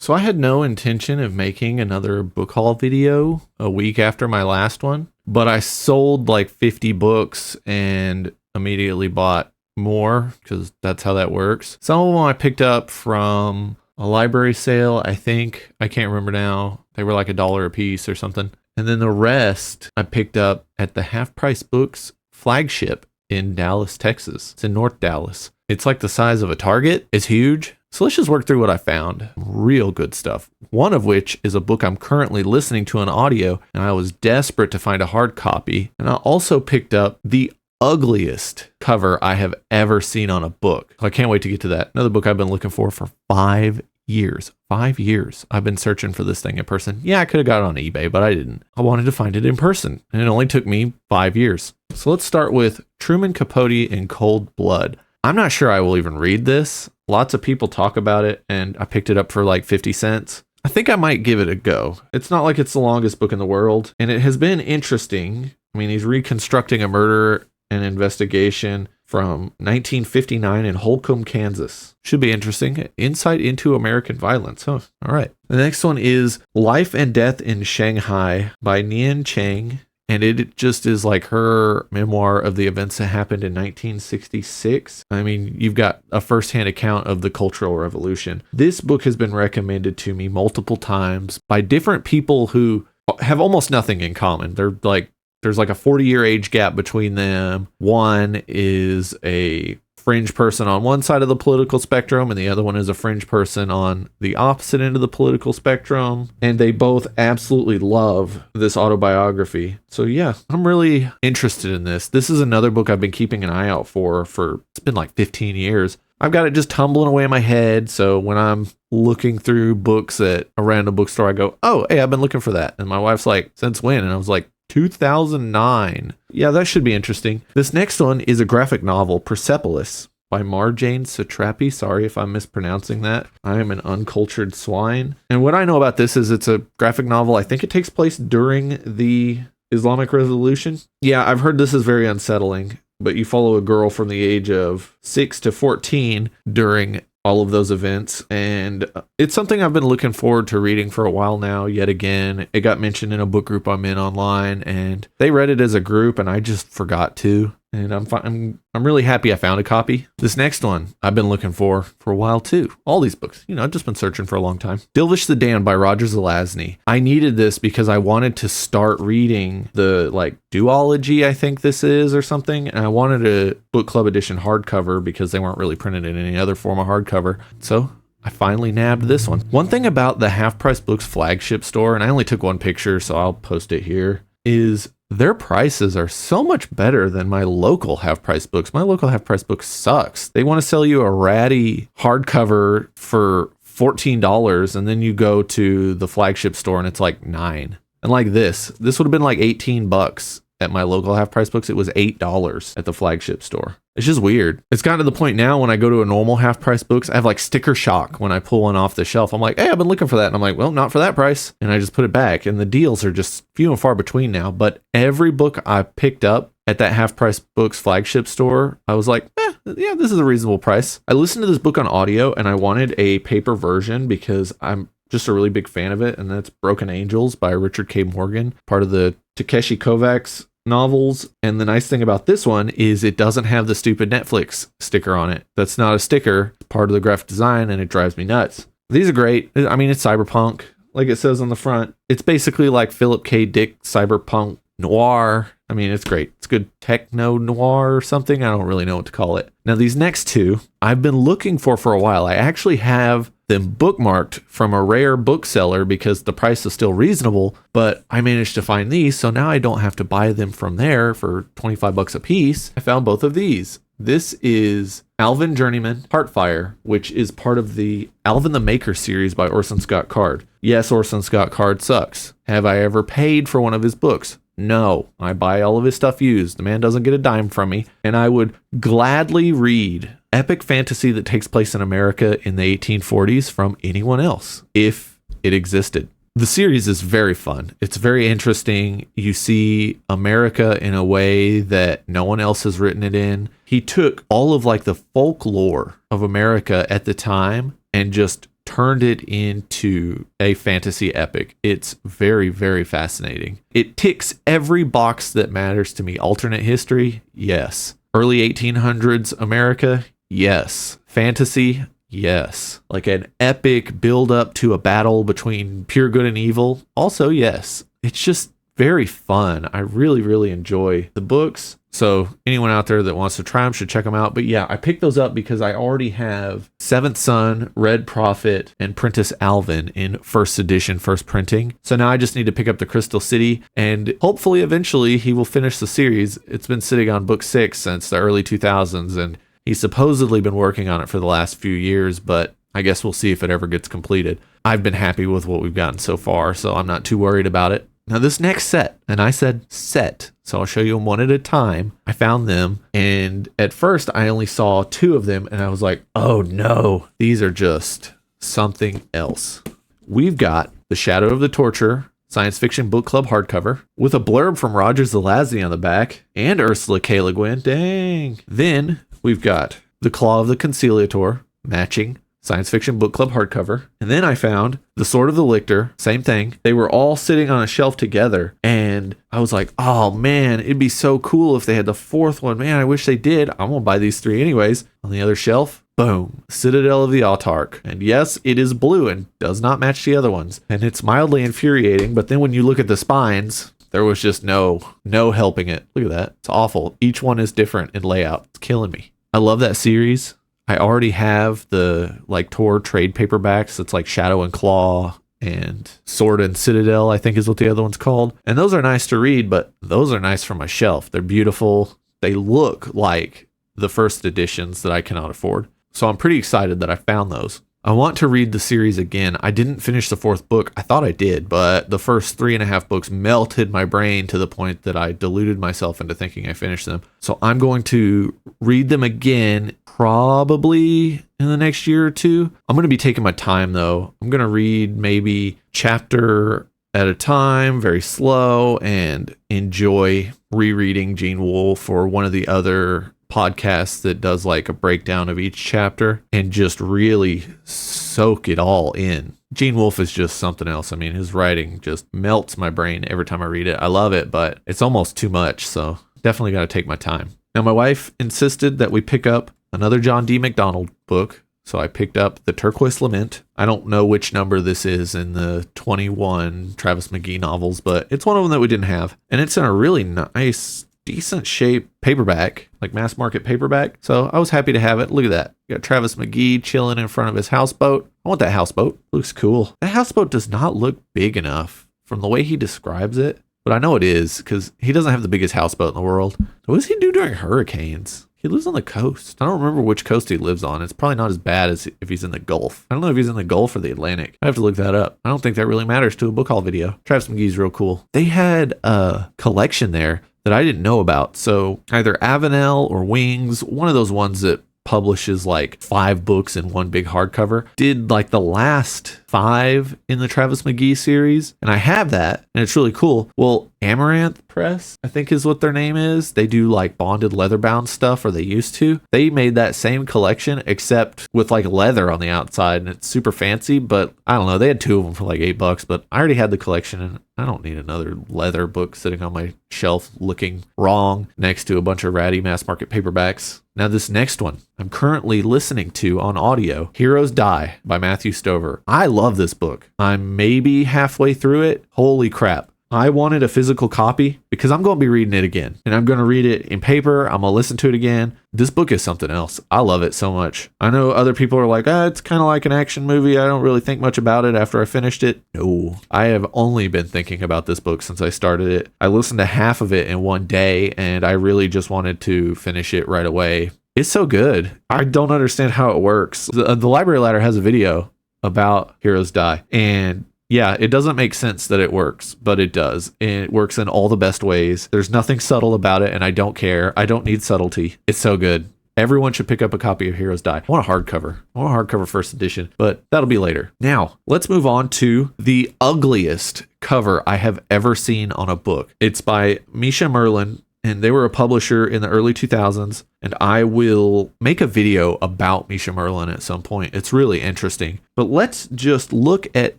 So I had no intention of making another book haul video a week after my last one, but I sold like 50 books and immediately bought more because that's how that works. Some of them I picked up from a library sale, I think. I can't remember now. They were like $1 a piece or something. And then the rest I picked up at the Half Price Books flagship in Dallas, Texas. It's in North Dallas. It's like the size of a Target. It's huge. So let's just work through what I found. Real good stuff. One of which is a book I'm currently listening to on audio, and I was desperate to find a hard copy. And I also picked up the ugliest cover I have ever seen on a book. I can't wait to get to that. Another book I've been looking for 5 years. 5 years I've been searching for this thing in person. Yeah, I could have got it on eBay, but I didn't. I wanted to find it in person, and it only took me 5 years. So let's start with Truman Capote in Cold Blood. I'm not sure I will even read this. Lots of people talk about it, and I picked it up for like 50 cents. I think I might give it a go. It's not like it's the longest book in the world, and it has been interesting. I mean, he's reconstructing a murder and investigation from 1959 in Holcomb, Kansas. Should be interesting. Insight into American violence. Oh, all right. The next one is Life and Death in Shanghai by Nian Chang. And it just is like her memoir of the events that happened in 1966. I mean, you've got a firsthand account of the Cultural Revolution. This book has been recommended to me multiple times by different people who have almost nothing in common. They're like, there's like a 40-year age gap between them. One is a fringe person on one side of the political spectrum, and the other one is a fringe person on the opposite end of the political spectrum. And they both absolutely love this autobiography. So yeah, I'm really interested in this. This is another book I've been keeping an eye out for it's been like 15 years. I've got it just tumbling away in my head. So when I'm looking through books at a random bookstore, I go, oh, hey, I've been looking for that. And my wife's like, since when? And I was like, 2009. Yeah, that should be interesting. This next one is a graphic novel, Persepolis, by Marjane Satrapi. Sorry if I'm mispronouncing that. I am an uncultured swine. And what I know about this is it's a graphic novel. I think it takes place during the Islamic Revolution. Yeah, I've heard this is very unsettling, but you follow a girl from the age of 6 to 14 during all of those events, and it's something I've been looking forward to reading for a while now. Yet again, it got mentioned in a book group I'm in online, and they read it as a group, and I just forgot to. And I'm really happy I found a copy. This next one I've been looking for a while too. All these books, I've just been searching for a long time. Dilvish the Damned by Roger Zelazny. I needed this because I wanted to start reading the duology, I think this is, or something. And I wanted a book club edition hardcover because they weren't really printed in any other form of hardcover. So I finally nabbed this one. One thing about the Half Price Books flagship store, and I only took one picture, so I'll post it here, is their prices are so much better than my local Half Price Books. My local Half Price Book sucks. They want to sell you a ratty hardcover for $14, and then you go to the flagship store and it's like $9. And like this would have been like $18 at my local Half Price Books. It was $8 at the flagship store. It's just weird. It's gotten to the point now when I go to a normal Half Price Books, I have like sticker shock when I pull one off the shelf. I'm like, hey, I've been looking for that. And I'm like, well, not for that price. And I just put it back. And the deals are just few and far between now. But every book I picked up at that Half Price Books flagship store, I was like, yeah, this is a reasonable price. I listened to this book on audio and I wanted a paper version because I'm just a really big fan of it. And that's Broken Angels by Richard K. Morgan, part of the Takeshi Kovacs novels. And the nice thing about this one is it doesn't have the stupid Netflix sticker on it. That's not a sticker. It's part of the graphic design and it drives me nuts. These are great. I mean, it's cyberpunk, like it says on the front. It's basically like Philip K. Dick cyberpunk noir. I mean, it's great. It's good techno noir or something. I don't really know what to call it. Now, these next two I've been looking for a while. I actually have them bookmarked from a rare bookseller because the price is still reasonable, but I managed to find these, so now I don't have to buy them from there for $25 a piece. I found both of these. This is Alvin Journeyman Heartfire, which is part of the Alvin the Maker series by Orson Scott Card. Yes, Orson Scott Card sucks. Have I ever paid for one of his books? No, I buy all of his stuff used. The man doesn't get a dime from me, and I would gladly read epic fantasy that takes place in America in the 1840s from anyone else, if it existed. The series is very fun. It's very interesting. You see America in a way that no one else has written it in. He took all of the folklore of America at the time and just turned it into a fantasy epic. It's very, very fascinating. It ticks every box that matters to me. Alternate history? Yes. Early 1800s America? Yes. Fantasy? Yes. Like an epic build up to a battle between pure good and evil? Also, yes. It's just very fun. I really, really enjoy the books. So anyone out there that wants to try them should check them out. But yeah, I picked those up because I already have Seventh Son, Red Prophet, and Prentice Alvin in first edition, first printing. So now I just need to pick up the Crystal City, and hopefully eventually he will finish the series. It's been sitting on book 6 since the early 2000s, and he's supposedly been working on it for the last few years, but I guess we'll see if it ever gets completed. I've been happy with what we've gotten so far, so I'm not too worried about it. Now this next set, and I said set, so I'll show you them one at a time. I found them, and at first I only saw 2 of them, and I was like, oh no, these are just something else. We've got The Shadow of the Torture Science Fiction Book Club hardcover with a blurb from Roger Zelazny on the back and Ursula K. Le Guin. Dang. Then we've got The Claw of the Conciliator, matching Science Fiction Book Club hardcover. And then I found The Sword of the Lictor, same thing. They were all sitting on a shelf together, and I was like, oh man, it'd be so cool if they had the 4th one. Man, I wish they did. I'm gonna buy these 3 anyways. On the other shelf, boom, Citadel of the Autarch. And yes, it is blue and does not match the other ones. And it's mildly infuriating, but then when you look at the spines, there was just no helping it. Look at that. It's awful. Each one is different in layout. It's killing me. I love that series. I already have the Tor trade paperbacks. It's like Shadow and Claw and Sword and Citadel, I think is what the other one's called. And those are nice to read, but those are nice for my shelf. They're beautiful. They look like the first editions that I cannot afford. So I'm pretty excited that I found those. I want to read the series again. I didn't finish the 4th book. I thought I did, but the first 3.5 books melted my brain to the point that I deluded myself into thinking I finished them. So I'm going to read them again, probably in the next year or 2. I'm going to be taking my time though. I'm going to read maybe chapter at a time, very slow, and enjoy rereading Gene Wolfe or one of the other podcast that does a breakdown of each chapter and just really soak it all in. Gene Wolfe is just something else. I mean, his writing just melts my brain every time I read it. I love it, but it's almost too much, so definitely got to take my time. Now, my wife insisted that we pick up another John D. MacDonald book, so I picked up The Turquoise Lament. I don't know which number this is in the 21 Travis McGee novels, but it's one of them that we didn't have, and it's in a really nice, decent shape paperback, mass market paperback. So I was happy to have it. Look at that. You got Travis McGee chilling in front of his houseboat. I want that houseboat. Looks cool. That houseboat does not look big enough from the way he describes it, but I know it is because he doesn't have the biggest houseboat in the world. What does he do during hurricanes? He lives on the coast. I don't remember which coast he lives on. It's probably not as bad as if he's in the Gulf. I don't know if he's in the Gulf or the Atlantic. I have to look that up. I don't think that really matters to a book haul video. Travis McGee's real cool. They had a collection there that I didn't know about. So either Avenel or Wings, one of those ones that publishes 5 books in one big hardcover, did the last 5 in the Travis McGee series. And I have that, and it's really cool. Well, Amaranth Press, I think is what their name is. They do bonded leather bound stuff, or they used to. They made that same collection except with leather on the outside, and it's super fancy, but I don't know. They had 2 of them for $8, but I already had the collection, and I don't need another leather book sitting on my shelf looking wrong next to a bunch of ratty mass market paperbacks. Now this next one I'm currently listening to on audio, Heroes Die by Matthew Stover. I love this book. I'm maybe halfway through it. Holy crap. I wanted a physical copy because I'm going to be reading it again, and I'm going to read it in paper. I'm going to listen to it again. This book is something else. I love it so much. I know other people are like, it's kind of like an action movie. I don't really think much about it after I finished it. No, I have only been thinking about this book since I started it. I listened to half of it in one day, and I really just wanted to finish it right away. It's so good. I don't understand how it works. The Library Ladder has a video about Heroes Die, and yeah, it doesn't make sense that it works, but it does. It works in all the best ways. There's nothing subtle about it, and I don't care. I don't need subtlety. It's so good. Everyone should pick up a copy of Heroes Die. I want a hardcover first edition, but that'll be later. Now, let's move on to the ugliest cover I have ever seen on a book. It's by Misha Merlin, and they were a publisher in the early 2000s. And I will make a video about Misha Merlin at some point. It's really interesting. But let's just look at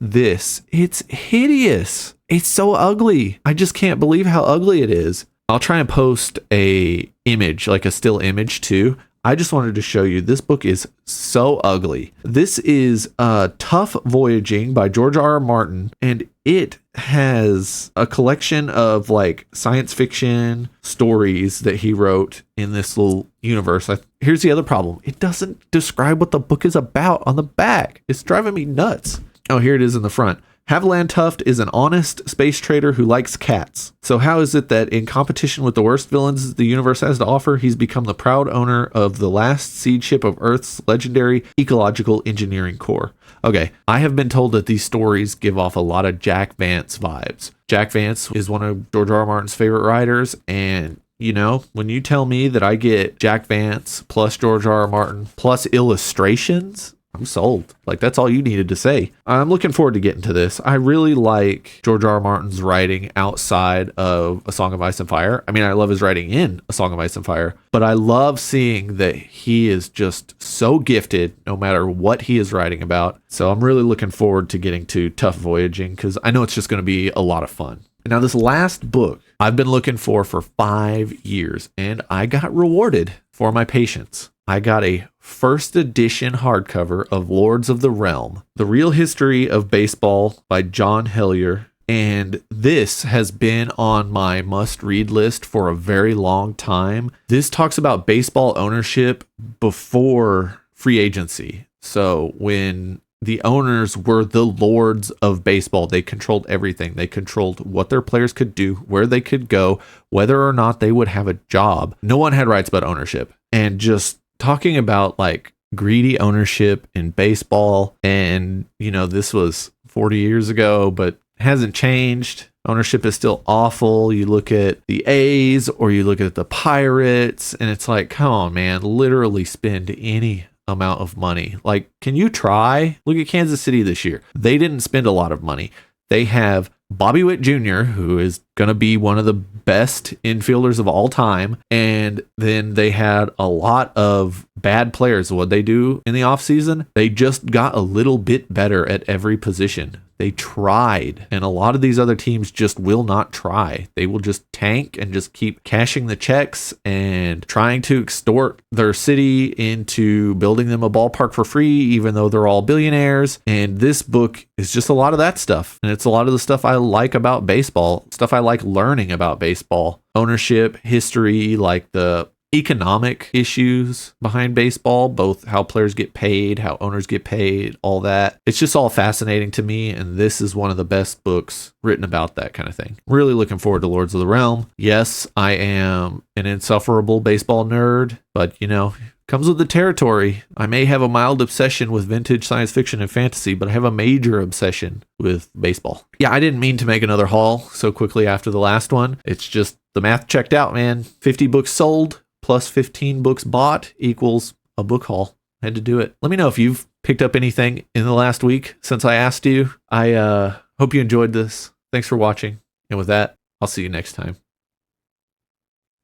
this. It's hideous. It's so ugly. I just can't believe how ugly it is. I'll try and post a image, like a still image too. I just wanted to show you this book is so ugly. This is Tough Voyaging by George R. R. Martin, and it has a collection of like science fiction stories that he wrote in this little universe. Here's the other problem. It doesn't describe what the book is about on the back. It's driving me nuts. Oh, here it is in the front. Haviland Tuft is an honest space trader who likes cats. So how is it that in competition with the worst villains the universe has to offer, he's become the proud owner of the last seed ship of Earth's legendary ecological engineering corps? Okay, I have been told that these stories give off a lot of Jack Vance vibes. Jack Vance is one of George R. R. Martin's favorite writers, and you know, when you tell me that I get Jack Vance plus George R. R. Martin plus illustrations, I'm sold. Like, that's all you needed to say. I'm looking forward to getting to this. I really like George R. R. Martin's writing outside of A Song of Ice and Fire. I mean, I love his writing in A Song of Ice and Fire, but I love seeing that he is just so gifted no matter what he is writing about. So I'm really looking forward to getting to Tough Voyaging because I know it's just going to be a lot of fun. Now, this last book I've been looking for 5 years, and I got rewarded for my patience. I got a first edition hardcover of Lords of the Realm, The Real History of Baseball by John Hellier. And this has been on my must-read list for a very long time. This talks about baseball ownership before free agency. So when the owners were the lords of baseball, they controlled everything. They controlled what their players could do, where they could go, whether or not they would have a job. No one had rights but ownership. And just talking about like greedy ownership in baseball, and you know, this was 40 years ago, but hasn't changed. Ownership is still awful. You look at the A's or you look at the Pirates, and it's like, come on, man, literally spend any amount of money. Like, can you try? Look at Kansas City this year. They didn't spend a lot of money. They have Bobby Witt Jr., who is going to be one of the best infielders of all time. And then they had a lot of bad players. What they do in the offseason, they just got a little bit better at every position. They tried, and a lot of these other teams just will not try. They will just tank and just keep cashing the checks and trying to extort their city into building them a ballpark for free, even though they're all billionaires. And this book is just a lot of that stuff. And it's a lot of the stuff I like about baseball, stuff I like learning about baseball. Ownership, history, like the economic issues behind baseball, both how players get paid, how owners get paid, all that. It's just all fascinating to me, and this is one of the best books written about that kind of thing. Really looking forward to Lords of the Realm. Yes, I am an insufferable baseball nerd, but you know, comes with the territory. I may have a mild obsession with vintage science fiction and fantasy, but I have a major obsession with baseball. Yeah, I didn't mean to make another haul so quickly after the last one. It's just the math checked out, man. 50 books sold plus 15 books bought equals a book haul. I had to do it. Let me know if you've picked up anything in the last week since I asked you. I hope you enjoyed this. Thanks for watching. And with that, I'll see you next time.